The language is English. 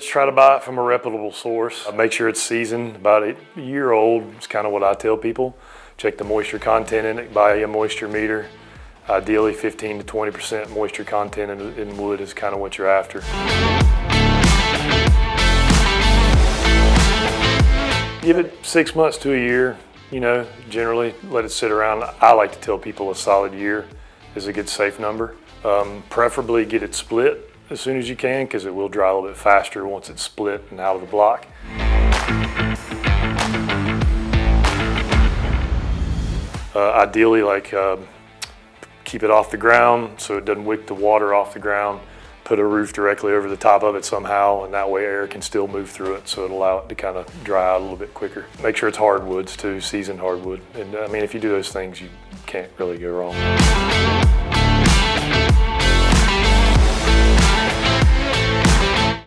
try to buy it from a reputable source. Make sure it's seasoned, about a year old is kind of what I tell people. Check the moisture content in it, buy a moisture meter. Ideally 15 to 20% moisture content in wood is kind of what you're after. Give it 6 months to a year, you know, generally let it sit around. I like to tell people a solid year is a good safe number. Preferably get it split as soon as you can because it will dry a little bit faster once it's split and out of the block. Ideally, keep it off the ground so it doesn't wick the water off the ground. Put a roof directly over the top of it somehow, and that way air can still move through it, so it'll allow it to kind of dry out a little bit quicker. Make sure it's hardwoods too, seasoned hardwood. And I mean, if you do those things, you can't really go wrong.